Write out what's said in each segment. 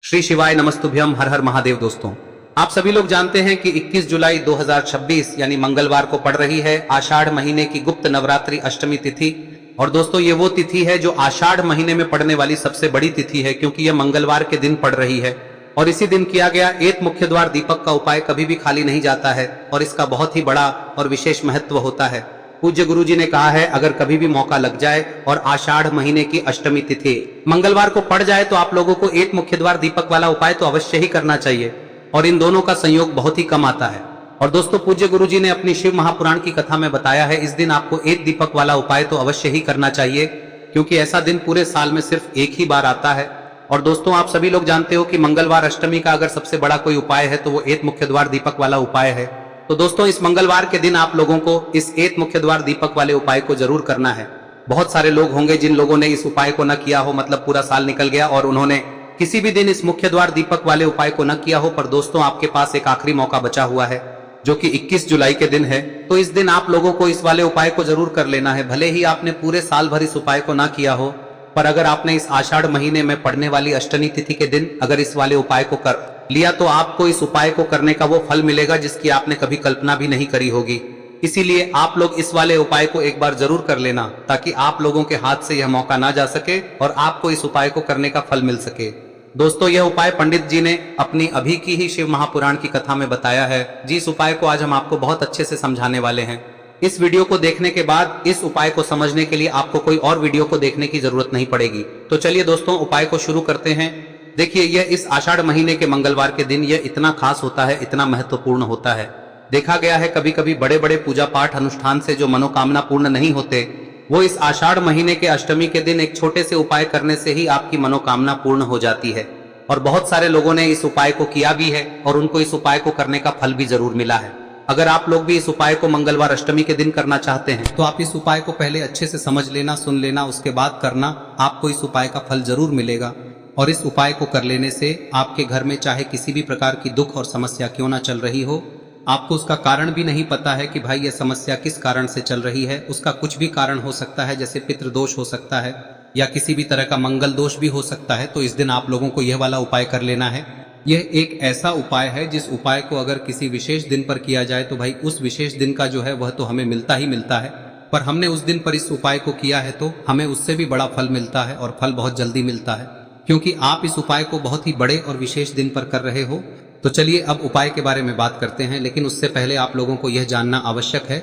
श्री शिवाय नमस्तुभ्यम। हर हर महादेव। दोस्तों, आप सभी लोग जानते हैं कि 21 जुलाई 2026 यानी मंगलवार को पड़ रही है आषाढ़ महीने की गुप्त नवरात्रि अष्टमी तिथि। और दोस्तों, ये वो तिथि है जो आषाढ़ महीने में पड़ने वाली सबसे बड़ी तिथि है, क्योंकि यह मंगलवार के दिन पड़ रही है। और इसी दिन किया गया एक मुख्य द्वार दीपक का उपाय कभी भी खाली नहीं जाता है और इसका बहुत ही बड़ा और विशेष महत्व होता है। पूज्य गुरु जी ने कहा है, अगर कभी भी मौका लग जाए और आषाढ़ महीने की अष्टमी तिथि मंगलवार को पड़ जाए तो आप लोगों को एक मुख्य द्वार दीपक वाला उपाय तो अवश्य ही करना चाहिए। और इन दोनों का संयोग बहुत ही कम आता है। और दोस्तों, पूज्य गुरु जी ने अपनी शिव महापुराण की कथा में बताया है, इस दिन आपको एक दीपक वाला उपाय तो अवश्य ही करना चाहिए, क्योंकि ऐसा दिन पूरे साल में सिर्फ एक ही बार आता है। और दोस्तों, आप सभी लोग जानते हो कि मंगलवार अष्टमी का अगर सबसे बड़ा कोई उपाय है तो वो एक मुख्य द्वार दीपक वाला उपाय है। तो दोस्तों, इस मंगलवार के दिन आप लोगों को इस एक मुख्य द्वार दीपक वाले उपाय को जरूर करना है। बहुत सारे लोग होंगे जिन लोगों ने इस उपाय को न किया हो, मतलब पूरा साल निकल गया और उन्होंने किसी भी दिन इस मुख्य द्वार दीपक वाले उपाय को न किया हो। पर दोस्तों, आपके पास एक आखिरी मौका बचा हुआ है जो कि 21 जुलाई के दिन है। तो इस दिन आप लोगों को इस वाले उपाय को जरूर कर लेना है। भले ही आपने पूरे साल भर इस उपाय को ना किया हो, पर अगर आपने इस आषाढ़ महीने में पड़ने वाली अष्टमी तिथि के दिन अगर इस वाले उपाय को कर लिया तो आपको इस उपाय को करने का वो फल मिलेगा जिसकी आपने कभी कल्पना भी नहीं करी होगी। इसीलिए आप लोग इस वाले उपाय को एक बार जरूर कर लेना, ताकि आप लोगों के हाथ से यह मौका ना जा सके और आपको इस उपाय को करने का फल मिल सके। दोस्तों, यह उपाय पंडित जी ने अपनी अभी की ही शिव महापुराण की कथा में बताया है। जिस उपाय को आज हम आपको बहुत अच्छे से समझाने वाले हैं। इस वीडियो को देखने के बाद इस उपाय को समझने के लिए आपको कोई और वीडियो को देखने की जरूरत नहीं पड़ेगी। तो चलिए दोस्तों, उपाय को शुरू करते हैं। देखिए, यह इस आषाढ़ महीने के मंगलवार के दिन यह इतना खास होता है, इतना महत्वपूर्ण होता है। देखा गया है कभी कभी बड़े बड़े पूजा पाठ अनुष्ठान से जो मनोकामना पूर्ण नहीं होते, वो इस आषाढ़ महीने के अष्टमी के दिन एक छोटे से उपाय करने से ही आपकी मनोकामना पूर्ण हो जाती है। और बहुत सारे लोगों ने इस उपाय को किया भी है और उनको इस उपाय को करने का फल भी जरूर मिला है। अगर आप लोग भी इस उपाय को मंगलवार अष्टमी के दिन करना चाहते हैं तो आप इस उपाय को पहले अच्छे से समझ लेना, सुन लेना, उसके बाद करना। आपको इस उपाय का फल जरूर मिलेगा। और इस उपाय को कर लेने से आपके घर में चाहे किसी भी प्रकार की दुख और समस्या क्यों ना चल रही हो, आपको उसका कारण भी नहीं पता है कि भाई यह समस्या किस कारण से चल रही है, उसका कुछ भी कारण हो सकता है, जैसे पितृदोष हो सकता है या किसी भी तरह का मंगल दोष भी हो सकता है। तो इस दिन आप लोगों को यह वाला उपाय कर लेना है। यह एक ऐसा उपाय है जिस उपाय को अगर किसी विशेष दिन पर किया जाए तो भाई उस विशेष दिन का जो है वह तो हमें मिलता ही मिलता है। पर हमने उस दिन पर इस उपाय को किया है तो हमें उससे भी बड़ा फल मिलता है, और फल बहुत जल्दी मिलता है, क्योंकि आप इस उपाय को बहुत ही बड़े और विशेष दिन पर कर रहे हो। तो चलिए अब उपाय के बारे में बात करते हैं, लेकिन उससे पहले आप लोगों को यह जानना आवश्यक है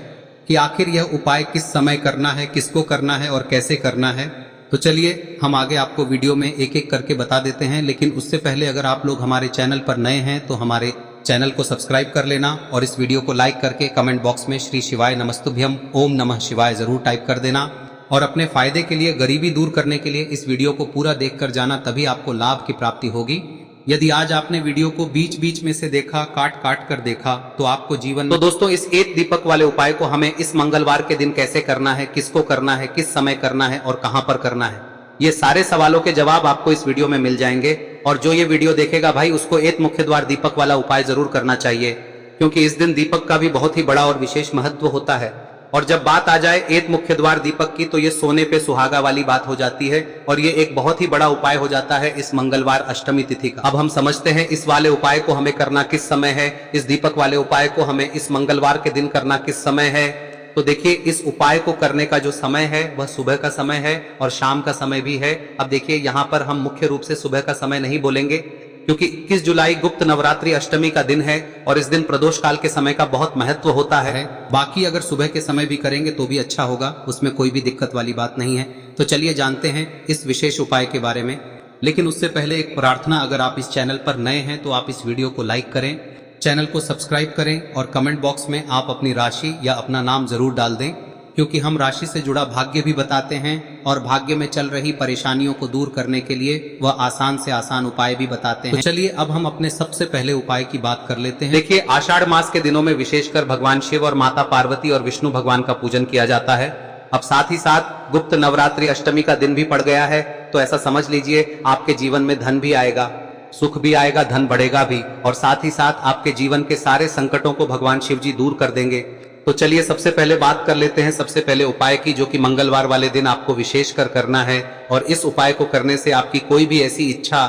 कि आखिर यह उपाय किस समय करना है, किसको करना है और कैसे करना है। तो चलिए हम आगे आपको वीडियो में एक एक करके बता देते हैं। लेकिन उससे पहले अगर आप लोग हमारे चैनल पर नए हैं तो हमारे चैनल को सब्सक्राइब कर लेना और इस वीडियो को लाइक करके कमेंट बॉक्स में श्री शिवाय नमस्तुभ्यम ओम नमः शिवाय जरूर टाइप कर देना। और अपने फायदे के लिए, गरीबी दूर करने के लिए इस वीडियो को पूरा देखकर जाना, तभी आपको लाभ की प्राप्ति होगी। यदि आज आपने वीडियो को बीच बीच में से देखा, काट काट कर देखा, तो आपको जीवन में। तो दोस्तों, इस एक दीपक वाले उपाय को हमें इस मंगलवार के दिन कैसे करना है, किसको करना है, किस समय करना है और कहां पर करना है, ये सारे सवालों के जवाब आपको इस वीडियो में मिल जाएंगे। और जो ये वीडियो देखेगा भाई, उसको एक मुख्य द्वार दीपक वाला उपाय जरूर करना चाहिए, क्योंकि इस दिन दीपक का भी बहुत ही बड़ा और विशेष महत्व होता है। और जब बात आ जाए एक मुख्य द्वार दीपक की, तो ये सोने पे सुहागा वाली बात हो जाती है और ये एक बहुत ही बड़ा उपाय हो जाता है इस मंगलवार अष्टमी तिथि का। अब हम समझते हैं इस वाले उपाय को हमें करना किस समय है, इस दीपक वाले उपाय को हमें इस मंगलवार के दिन करना किस समय है। तो देखिए, इस उपाय को करने का जो समय है वह सुबह का समय है और शाम का समय भी है। अब देखिए, यहाँ पर हम मुख्य रूप से सुबह का समय नहीं बोलेंगे, क्योंकि 21 जुलाई गुप्त नवरात्रि अष्टमी का दिन है और इस दिन प्रदोष काल के समय का बहुत महत्व होता है। बाकी अगर सुबह के समय भी करेंगे तो भी अच्छा होगा, उसमें कोई भी दिक्कत वाली बात नहीं है। तो चलिए जानते हैं इस विशेष उपाय के बारे में। लेकिन उससे पहले एक प्रार्थना, अगर आप इस चैनल पर नए हैं तो आप इस वीडियो को लाइक करें, चैनल को सब्सक्राइब करें और कमेंट बॉक्स में आप अपनी राशि या अपना नाम जरूर डाल दें, क्योंकि हम राशि से जुड़ा भाग्य भी बताते हैं और भाग्य में चल रही परेशानियों को दूर करने के लिए वह आसान से आसान उपाय भी बताते हैं। तो चलिए अब हम अपने सबसे पहले उपाय की बात कर लेते हैं। देखिए, आषाढ़ मास के दिनों में विशेषकर भगवान शिव और माता पार्वती और विष्णु भगवान का पूजन किया जाता है। अब साथ ही साथ गुप्त नवरात्रि अष्टमी का दिन भी पड़ गया है, तो ऐसा समझ लीजिए आपके जीवन में धन भी आएगा, सुख भी आएगा, धन बढ़ेगा भी, और साथ ही साथ आपके जीवन के सारे संकटों को भगवान शिव जी दूर कर देंगे। तो चलिए सबसे पहले बात कर लेते हैं सबसे पहले उपाय की, जो कि मंगलवार वाले दिन आपको विशेष कर करना है। और इस उपाय को करने से आपकी कोई भी ऐसी इच्छा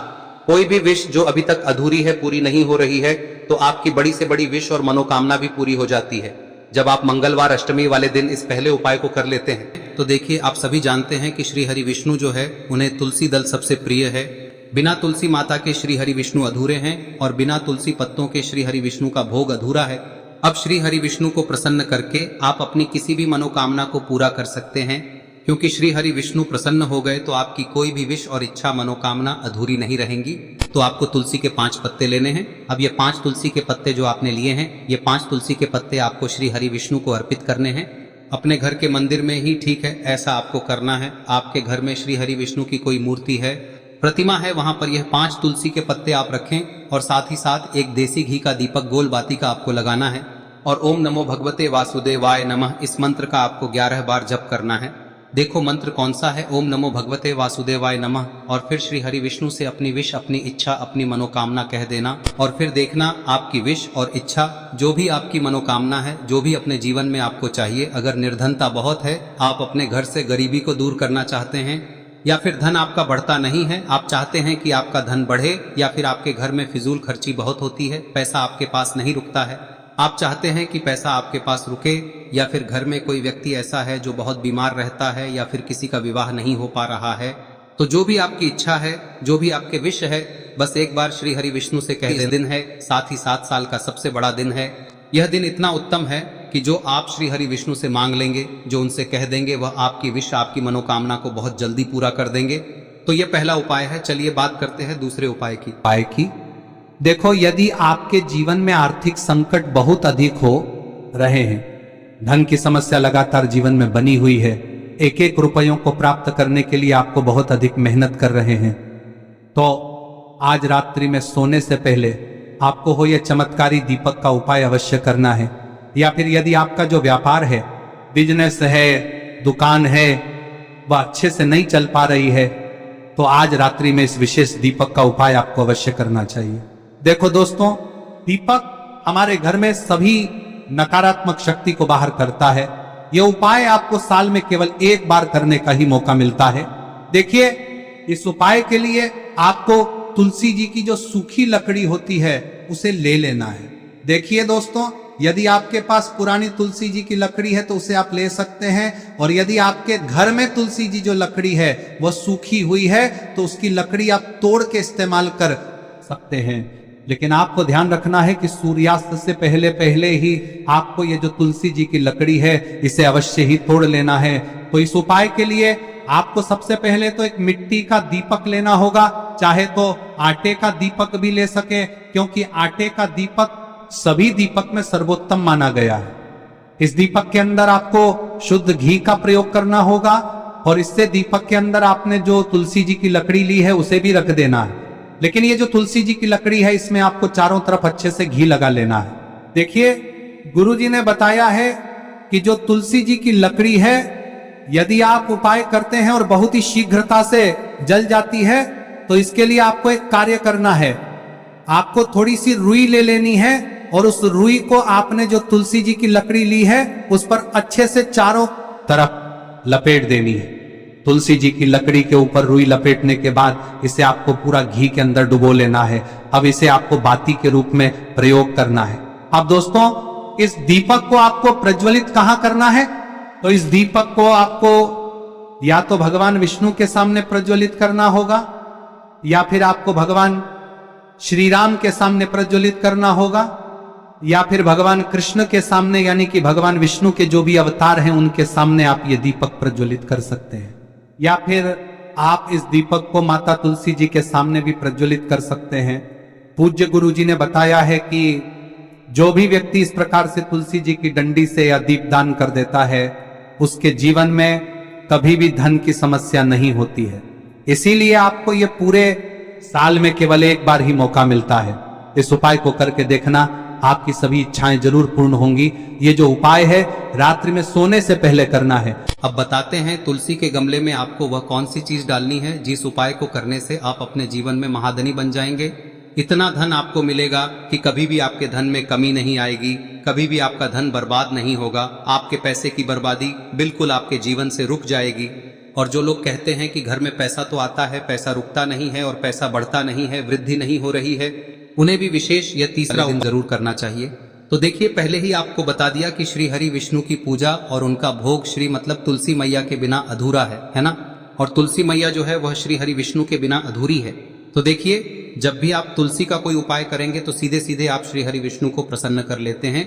कोई भी विश जो अभी तक अधूरी है, पूरी नहीं हो रही है, तो आपकी बड़ी से बड़ी विश और मनोकामना भी पूरी हो जाती है जब आप मंगलवार अष्टमी वाले दिन इस पहले उपाय को कर लेते हैं। तो देखिए, आप सभी जानते हैं कि श्री हरि विष्णु जो है उन्हें तुलसी दल सबसे प्रिय है। बिना तुलसी माता के श्री हरि विष्णु अधूरे हैं और बिना तुलसी पत्तों के श्री हरि विष्णु का भोग अधूरा है। अब श्री हरि विष्णु को प्रसन्न करके आप अपनी किसी भी मनोकामना को पूरा कर सकते हैं, क्योंकि श्री हरि विष्णु प्रसन्न हो गए तो आपकी कोई भी विश और इच्छा मनोकामना अधूरी नहीं रहेंगी। तो आपको तुलसी के 5 पत्ते लेने हैं। अब ये 5 तुलसी के पत्ते जो आपने लिए हैं, ये 5 तुलसी के पत्ते आपको श्री हरि विष्णु को अर्पित करने हैं। अपने घर के मंदिर में ही ठीक है, ऐसा आपको करना है। आपके घर में श्री हरि विष्णु की कोई मूर्ति है, प्रतिमा है, वहां पर यह 5 तुलसी के पत्ते आप रखें और साथ ही साथ एक देसी घी का दीपक गोल बाती का आपको लगाना है और ओम नमो भगवते वासुदेवाय नमः इस मंत्र का आपको 11 बार जप करना है। देखो मंत्र कौन सा है, ओम नमो भगवते वासुदेवाय नमः, और फिर श्री हरि विष्णु से अपनी विश, अपनी इच्छा, अपनी मनोकामना कह देना और फिर देखना आपकी विश और इच्छा, जो भी आपकी मनोकामना है, जो भी अपने जीवन में आपको चाहिए। अगर निर्धनता बहुत है, आप अपने घर से गरीबी को दूर करना चाहते हैं, या फिर धन आपका बढ़ता नहीं है, आप चाहते हैं कि आपका धन बढ़े, या फिर आपके घर में फिजूल खर्ची बहुत होती है, पैसा आपके पास नहीं रुकता है, आप चाहते हैं कि पैसा आपके पास रुके, या फिर घर में कोई व्यक्ति ऐसा है जो बहुत बीमार रहता है, या फिर किसी का विवाह नहीं हो पा रहा है, तो जो भी आपकी इच्छा है, जो भी आपके विश है, बस एक बार श्री हरि विष्णु से कह दे। दिन है, साथ ही 7 साल का सबसे बड़ा दिन है। यह दिन इतना उत्तम है कि जो आप श्री हरि विष्णु से मांग लेंगे, जो उनसे कह देंगे, वह आपकी विश, आपकी मनोकामना को बहुत जल्दी पूरा कर देंगे। तो यह पहला उपाय है। चलिए बात करते हैं दूसरे उपाय की। देखो, यदि आपके जीवन में आर्थिक संकट बहुत अधिक हो रहे हैं, धन की समस्या लगातार जीवन में बनी हुई है, एक एक रुपयों को प्राप्त करने के लिए आपको बहुत अधिक मेहनत कर रहे हैं, तो आज रात्रि में सोने से पहले आपको हो यह चमत्कारी दीपक का उपाय अवश्य करना है। या फिर यदि आपका जो व्यापार है, बिजनेस है, दुकान है, वह अच्छे से नहीं चल पा रही है, तो आज रात्रि में इस विशेष दीपक का उपाय आपको अवश्य करना चाहिए। देखो दोस्तों, दीपक हमारे घर में सभी नकारात्मक शक्ति को बाहर करता है। यह उपाय आपको साल में केवल 1 बार करने का ही मौका मिलता है। देखिए, इस उपाय के लिए आपको तुलसी जी की जो सूखी लकड़ी होती है उसे ले लेना है। देखिए दोस्तों, यदि आपके पास पुरानी तुलसी जी की लकड़ी है तो उसे आप ले सकते हैं, और यदि आपके घर में तुलसी जी जो लकड़ी है वह सूखी हुई है तो उसकी लकड़ी आप तोड़ के इस्तेमाल कर सकते हैं। लेकिन आपको ध्यान रखना है कि सूर्यास्त से पहले पहले ही आपको ये जो तुलसी जी की लकड़ी है इसे अवश्य ही तोड़ लेना है। तो इस उपाय के लिए आपको सबसे पहले तो एक मिट्टी का दीपक लेना होगा, चाहे तो आटे का दीपक भी ले सके, क्योंकि आटे का दीपक सभी दीपक में सर्वोत्तम माना गया है। इस दीपक के अंदर आपको शुद्ध घी का प्रयोग करना होगा, और इससे दीपक के अंदर आपने जो तुलसी जी की लकड़ी ली है उसे भी रख देना है। लेकिन ये जो तुलसी जी की लकड़ी है, इसमें आपको चारों तरफ अच्छे से घी लगा लेना है। देखिए, गुरुजी ने बताया है कि जो तुलसी जी की लकड़ी है, यदि आप उपाय करते हैं और बहुत ही शीघ्रता से जल जाती है, तो इसके लिए आपको एक कार्य करना है। आपको थोड़ी सी रुई ले लेनी है और उस रुई को आपने जो तुलसी जी की लकड़ी ली है उस पर अच्छे से चारों तरफ लपेट देनी है। तुलसी जी की लकड़ी के ऊपर रुई लपेटने के बाद इसे आपको पूरा घी के अंदर डुबो लेना है। अब इसे आपको बाती के रूप में प्रयोग करना है। अब दोस्तों, इस दीपक को आपको प्रज्वलित कहां करना है? तो इस दीपक को आपको या तो भगवान विष्णु के सामने प्रज्वलित करना होगा, या फिर आपको भगवान श्री राम के सामने प्रज्वलित करना होगा, या फिर भगवान कृष्ण के सामने, यानी कि भगवान विष्णु के जो भी अवतार हैं उनके सामने आप ये दीपक प्रज्वलित कर सकते हैं। या फिर आप इस दीपक को माता तुलसी जी के सामने भी प्रज्वलित कर सकते हैं। पूज्य गुरु जी ने बताया है कि जो भी व्यक्ति इस प्रकार से तुलसी जी की डंडी से या दीपदान कर देता है, उसके जीवन में कभी भी धन की समस्या नहीं होती है। इसीलिए आपको ये पूरे साल में केवल 1 बार ही मौका मिलता है। इस उपाय को करके देखना, आपकी सभी इच्छाएं जरूर पूर्ण होंगी। ये जो उपाय है रात्रि में सोने से पहले करना है। अब बताते हैं तुलसी के गमले में आपको वह कौन सी चीज डालनी है जिस उपाय को करने से आप अपने जीवन में महाधनी बन जाएंगे। इतना धन आपको मिलेगा कि कभी भी आपके धन में कमी नहीं आएगी, कभी भी आपका धन बर्बाद नहीं होगा। आपके पैसे की बर्बादी बिल्कुल आपके जीवन से रुक जाएगी। और जो लोग कहते हैं कि घर में पैसा तो आता है, पैसा रुकता नहीं है और पैसा बढ़ता नहीं है, वृद्धि नहीं हो रही है, उन्हें भी विशेष यह तीसरा दिन जरूर करना चाहिए। तो देखिए, पहले ही आपको बता दिया कि श्री हरि विष्णु की पूजा और उनका भोग श्री मतलब तुलसी मैया के बिना अधूरा है ना। और तुलसी मैया जो है वह श्री हरि विष्णु के बिना अधूरी है। तो देखिए, जब भी आप तुलसी का कोई उपाय करेंगे तो सीधे सीधे आप श्री हरि विष्णु को प्रसन्न कर लेते हैं।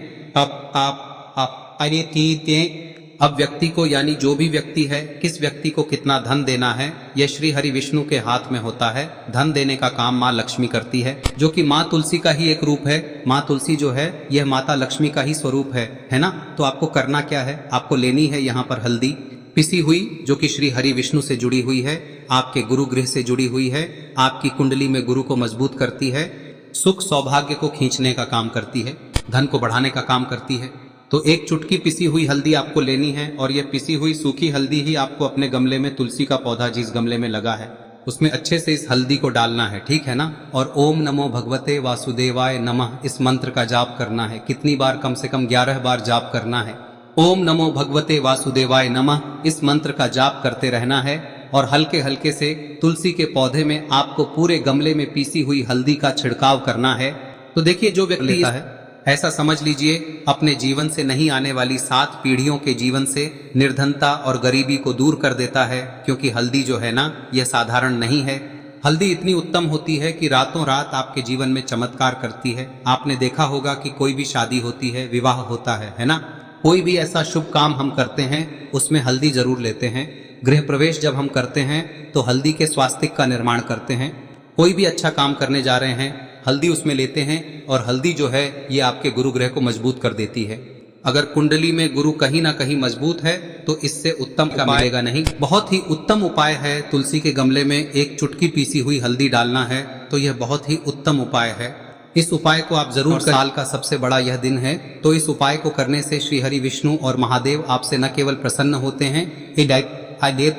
अब व्यक्ति को, यानी जो भी व्यक्ति है, किस व्यक्ति को कितना धन देना है, यह श्री हरि विष्णु के हाथ में होता है। धन देने का काम माँ लक्ष्मी करती है, जो कि माँ तुलसी का ही एक रूप है। माँ तुलसी जो है यह माता लक्ष्मी का ही स्वरूप है ना। तो आपको करना क्या है, आपको लेनी है यहाँ पर हल्दी पिसी हुई, जो कि श्री हरि विष्णु से जुड़ी हुई है, आपके गुरु गृह से जुड़ी हुई है, आपकी कुंडली में गुरु को मजबूत करती है, सुख सौभाग्य को खींचने का काम करती है, धन को बढ़ाने का काम करती है। तो एक चुटकी पिसी हुई हल्दी आपको लेनी है और यह पिसी हुई सूखी हल्दी ही आपको अपने गमले में, तुलसी का पौधा जिस गमले में लगा है उसमें अच्छे से इस हल्दी को डालना है, ठीक है ना। और ओम नमो भगवते वासुदेवाय नमः इस मंत्र का जाप करना है। कितनी बार? कम से कम 11 बार जाप करना है। ओम नमो भगवते वासुदेवाय नमः इस मंत्र का जाप करते रहना है और हल्के हल्के से तुलसी के पौधे में आपको पूरे गमले में पीसी हुई हल्दी का छिड़काव करना है। तो देखिए, जो व्यक्ति लेता है, ऐसा समझ लीजिए अपने जीवन से नहीं आने वाली 7 पीढ़ियों के जीवन से निर्धनता और गरीबी को दूर कर देता है। क्योंकि हल्दी जो है ना, यह साधारण नहीं है। हल्दी इतनी उत्तम होती है कि रातों रात आपके जीवन में चमत्कार करती है। आपने देखा होगा कि कोई भी शादी होती है, विवाह होता है ना, कोई भी ऐसा शुभ काम हम करते हैं उसमें हल्दी जरूर लेते हैं। गृह प्रवेश जब हम करते हैं तो हल्दी के स्वास्तिक का निर्माण करते हैं। कोई भी अच्छा काम करने जा रहे हैं, हल्दी उसमें लेते हैं और हल्दी जो है ये आपके गुरु ग्रह को मजबूत कर देती है। अगर कुंडली में गुरु कहीं ना कहीं मजबूत है तो इससे उत्तम का मिलेगा नहीं। बहुत ही उत्तम उपाय है, तुलसी के गमले में एक चुटकी पीसी हुई हल्दी डालना है। तो यह बहुत ही उत्तम उपाय है। इस उपाय को आप जरूर करें। साल का सबसे बड़ा यह दिन है, तो इस उपाय को करने से श्री हरि विष्णु और महादेव आपसे न केवल प्रसन्न होते हैं,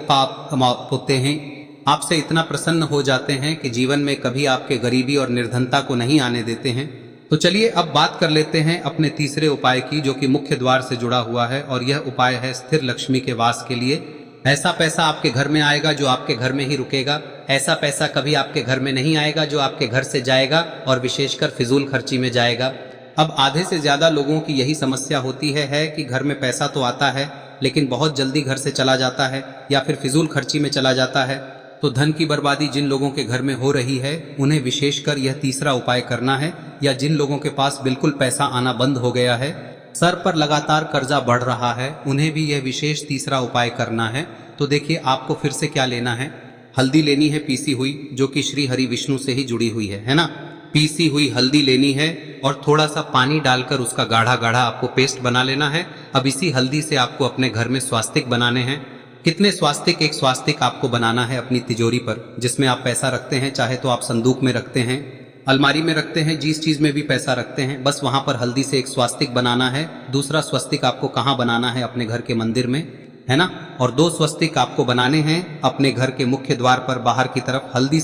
पाप होते हैं, आपसे इतना प्रसन्न हो जाते हैं कि जीवन में कभी आपके गरीबी और निर्धनता को नहीं आने देते हैं। तो चलिए अब बात कर लेते हैं अपने तीसरे उपाय की, जो कि मुख्य द्वार से जुड़ा हुआ है। और यह उपाय है स्थिर लक्ष्मी के वास के लिए। ऐसा पैसा आपके घर में आएगा जो आपके घर में ही रुकेगा। ऐसा पैसा कभी आपके घर में नहीं आएगा जो आपके घर से जाएगा और विशेषकर फिजूल खर्ची में जाएगा। अब आधे से ज्यादा लोगों की यही समस्या होती है कि घर में पैसा तो आता है लेकिन बहुत जल्दी घर से चला जाता है या फिर फिजूल खर्ची में चला जाता है। तो धन की बर्बादी जिन लोगों के घर में हो रही है उन्हें विशेषकर यह तीसरा उपाय करना है। या जिन लोगों के पास बिल्कुल पैसा आना बंद हो गया है, सर पर लगातार कर्जा बढ़ रहा है, उन्हें भी यह विशेष तीसरा उपाय करना है। तो देखिए, आपको फिर से क्या लेना है, हल्दी लेनी है पीसी हुई, जो कि श्री हरि विष्णु से ही जुड़ी हुई है ना। पीसी हुई हल्दी लेनी है और थोड़ा सा पानी डालकर उसका गाढ़ा गाढ़ा आपको पेस्ट बना लेना है। अब इसी हल्दी से आपको अपने घर में स्वास्तिक बनाने हैं। कितने स्वास्तिक? एक स्वास्तिक आपको बनाना है अपनी तिजोरी पर, जिसमें आप पैसा रखते हैं। चाहे तो आप संदूक में रखते हैं, अलमारी में रखते हैं, जिस चीज में भी पैसा रखते हैं, बस वहां पर हल्दी से एक स्वास्तिक बनाना है। दूसरा स्वस्तिक आपको कहाँ बनाना है? अपने घर के मंदिर में, है ना। और 2 स्वस्तिक आपको बनाने हैं अपने घर के मुख्य द्वार पर बाहर की तरफ। हल्दी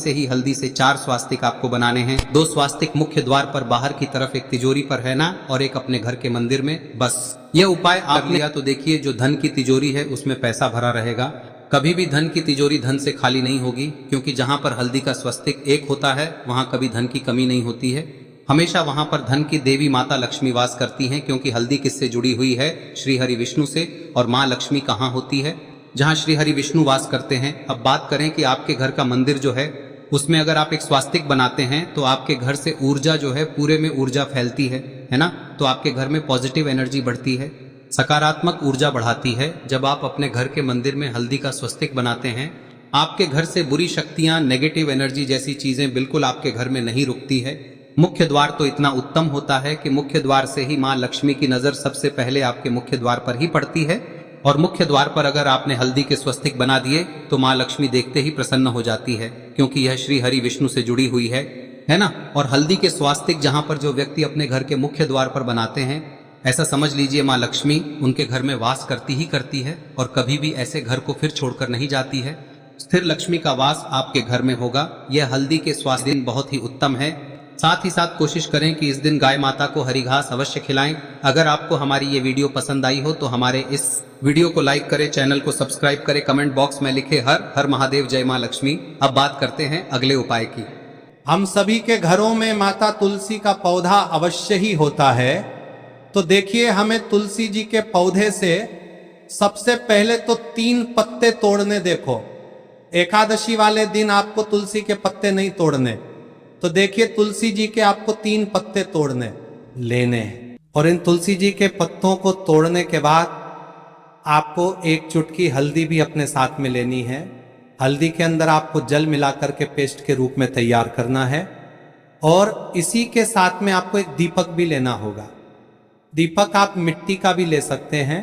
से 4 स्वास्तिक आपको बनाने हैं। 2 स्वास्तिक मुख्य द्वार पर बाहर की तरफ, एक तिजोरी पर, है ना, और एक अपने घर के मंदिर में। बस यह उपाय आप लिया तो देखिए, जो धन की तिजोरी है उसमें पैसा भरा रहेगा। कभी भी धन की तिजोरी धन से खाली नहीं होगी, क्योंकि जहां पर हल्दी का स्वस्तिक एक होता है वहां कभी धन की कमी नहीं होती है। हमेशा वहां पर धन की देवी माता लक्ष्मी वास करती हैं, क्योंकि हल्दी किससे जुड़ी हुई है? श्री हरि विष्णु से। और माँ लक्ष्मी कहाँ होती है? जहाँ श्री हरि विष्णु वास करते हैं। अब बात करें कि आपके घर का मंदिर जो है उसमें अगर आप एक स्वास्तिक बनाते हैं तो आपके घर से ऊर्जा जो है, पूरे में ऊर्जा फैलती है ना। तो आपके घर में पॉजिटिव एनर्जी बढ़ती है, सकारात्मक ऊर्जा बढ़ाती है। जब आप अपने घर के मंदिर में हल्दी का स्वस्तिक बनाते हैं, आपके घर से बुरी शक्तियां, नेगेटिव एनर्जी जैसी चीजें बिल्कुल आपके घर में नहीं रुकती है। मुख्य द्वार तो इतना उत्तम होता है कि मुख्य द्वार से ही माँ लक्ष्मी की नजर सबसे पहले आपके मुख्य द्वार पर ही पड़ती है। और मुख्य द्वार पर अगर आपने हल्दी के स्वस्तिक बना दिए तो माँ लक्ष्मी देखते ही प्रसन्न हो जाती है, क्योंकि यह श्री हरि विष्णु से जुड़ी हुई है ना। और हल्दी के स्वास्तिक जहां पर जो व्यक्ति अपने घर के मुख्य द्वार पर बनाते हैं, ऐसा समझ लीजिए माँ लक्ष्मी उनके घर में वास करती ही करती है और कभी भी ऐसे घर को फिर छोड़कर नहीं जाती है। स्थिर लक्ष्मी का वास आपके घर में होगा। यह हल्दी के स्वास्थ्य दिन बहुत ही उत्तम है। साथ ही साथ कोशिश करें कि इस दिन गाय माता को हरी घास अवश्य खिलाएं। अगर आपको हमारी ये वीडियो पसंद आई हो तो हमारे इस वीडियो को लाइक करें, चैनल को सब्सक्राइब करें, कमेंट बॉक्स में लिखे हर हर महादेव, जय मां लक्ष्मी। अब बात करते हैं अगले उपाय की। हम सभी के घरों में माता तुलसी का पौधा अवश्य ही होता है। तो देखिए, हमें तुलसी जी के पौधे से सबसे पहले तो 3 पत्ते तोड़ने। देखो, एकादशी वाले दिन आपको तुलसी के पत्ते नहीं तोड़ने। तो देखिए, तुलसी जी के आपको 3 पत्ते तोड़ने लेने हैं। और इन तुलसी जी के पत्तों को तोड़ने के बाद आपको 1 चुटकी हल्दी भी अपने साथ में लेनी है। हल्दी के अंदर आपको जल मिलाकर के पेस्ट के रूप में तैयार करना है। और इसी के साथ में आपको एक दीपक भी लेना होगा। दीपक आप मिट्टी का भी ले सकते हैं,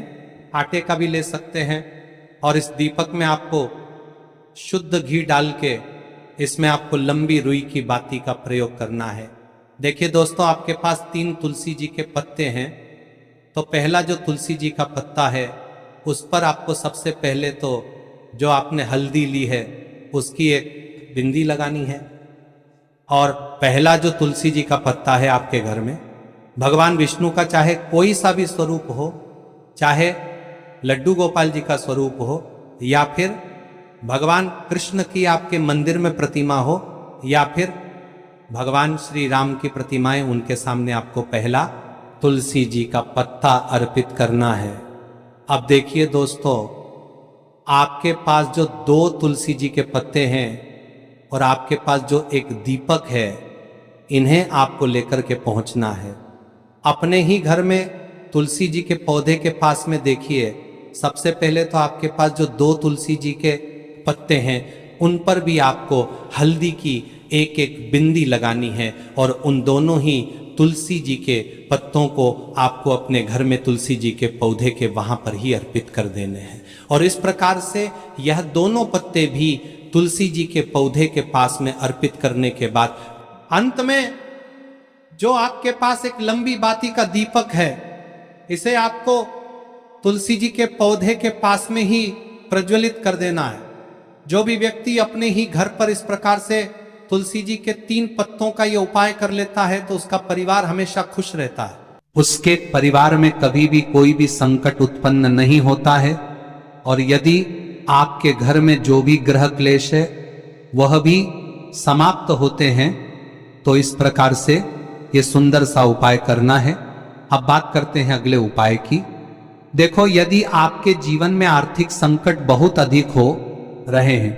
आटे का भी ले सकते हैं। और इस दीपक में आपको शुद्ध घी डाल के इसमें आपको लंबी रुई की बाती का प्रयोग करना है। देखिए दोस्तों, आपके पास 3 तुलसी जी के पत्ते हैं। तो पहला जो तुलसी जी का पत्ता है उस पर आपको सबसे पहले तो जो आपने हल्दी ली है उसकी एक बिंदी लगानी है। और पहला जो तुलसी जी का पत्ता है आपके घर में, भगवान विष्णु का चाहे कोई सा भी स्वरूप हो, चाहे लड्डू गोपाल जी का स्वरूप हो, या फिर भगवान कृष्ण की आपके मंदिर में प्रतिमा हो, या फिर भगवान श्री राम की प्रतिमाएं, उनके सामने आपको पहला तुलसी जी का पत्ता अर्पित करना है। अब देखिए दोस्तों, आपके पास जो 2 तुलसी जी के पत्ते हैं और आपके पास जो एक दीपक है, इन्हें आपको लेकर के पहुंचना है। अपने ही घर में तुलसी जी के पौधे के पास में देखिए, सबसे पहले तो आपके पास जो 2 तुलसी जी के पत्ते हैं उन पर भी आपको हल्दी की एक बिंदी लगानी है। और उन दोनों ही तुलसी जी के पत्तों को आपको अपने घर में तुलसी जी के पौधे के वहां पर ही अर्पित कर देने हैं। और इस प्रकार से यह दोनों पत्ते भी तुलसी जी के पौधे के पास में अर्पित करने के बाद अंत में जो आपके पास एक लंबी बाती का दीपक है, इसे आपको तुलसी जी के पौधे के पास में ही प्रज्वलित कर देना है। जो भी व्यक्ति अपने ही घर पर इस प्रकार से तुलसी जी के 3 पत्तों का यह उपाय कर लेता है तो उसका परिवार हमेशा खुश रहता है। उसके परिवार में कभी भी कोई भी संकट उत्पन्न नहीं होता है। और यदि आपके घर में जो भी ग्रह क्लेश है वह भी समाप्त होते हैं। तो इस प्रकार से ये सुंदर सा उपाय करना है। अब बात करते हैं अगले उपाय की। देखो, यदि आपके जीवन में आर्थिक संकट बहुत अधिक हो रहे हैं,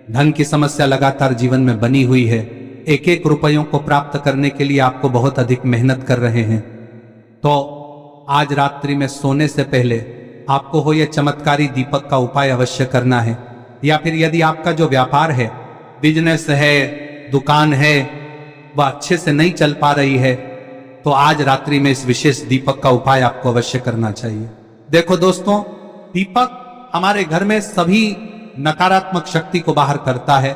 धन की समस्या लगातार जीवन में बनी हुई है, एक रुपयों को प्राप्त करने के लिए आपको बहुत अधिक मेहनत कर रहे हैं, तो आज रात्रि में सोने से पहले आपको हो यह चमत्कारी दीपक का उपाय अवश्य करना है। या फिर यदि आपका जो व्यापार है, बिजनेस है, दुकान है, वह अच्छे से नहीं चल पा रही है, तो आज रात्रि में इस विशेष दीपक का उपाय आपको अवश्य करना चाहिए। देखो दोस्तों, दीपक हमारे घर में सभी नकारात्मक शक्ति को बाहर करता है।